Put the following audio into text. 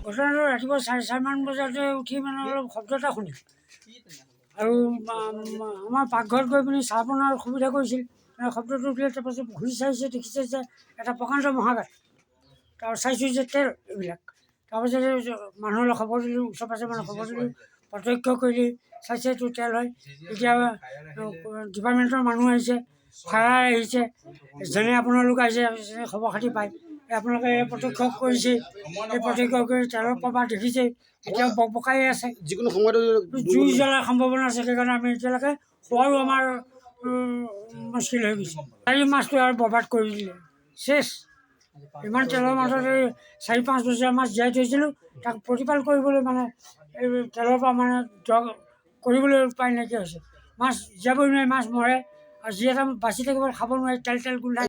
ঘটনাটো ৰাতিপুৱা 4:30মান বজাতে উঠি মানে অলপ শব্দ এটা শুনিলোঁ আৰু আমাৰ পাকঘৰত গৈ পিনি চাহ বনোৱাৰ সুবিধা কৰিছিল। শব্দটো উঠিলে তাৰপাছত ঘূৰি চাইছে, দেখিছে যে এটা প্ৰকাণ্ড মহাগাত। তাৰ চাইছোঁ যে তেল এইবিলাক। তাৰপাছতে মানুহলৈ খবৰ দিলোঁ, ওচৰ পাজৰৰ মানুহ খবৰ দিলোঁ, প্ৰত্যক্ষ কৰি চাইছে এইটো তেল হয়। এতিয়া ডিপাৰ্টমেণ্টৰ মানুহ আহিছে, ফায়াৰ আহিছে, যেনে আপোনালোক আহিছে যেনে খবৰ খাতি পায়। আপোনালোকে প্ৰত্যক্ষ কৰিছে, এই প্ৰত্যক্ষ কৰি তেলৰ প্ৰবাহ দেখিছে, এতিয়াও বকাই আছে। যিকোনো সময়তে জুই জ্বলাৰ সম্ভাৱনা আছে, সেইকাৰণে আমি এতিয়ালৈকে খোৱাৰো আমাৰ মুস্কিল হৈ গৈছে। চাৰি মাছটো আৰু বৰবাদ কৰি দিলে, চেছ। ইমান তেলৰ মাজত এই 4-5 বছৰীয়া মাছ জীয়াই থৈছিলোঁ, তাক প্ৰতিপাল কৰিবলৈ মানে এই তেলৰ পৰা মানে কৰিবলৈ উপায় নাইকিয়া হৈছে। মাছ জীয়াবই নোৱাৰি, মাছ মৰে, আৰু যি এটা বাচি থাকিব খাব নোৱাৰি, তেল গোন্ধাই।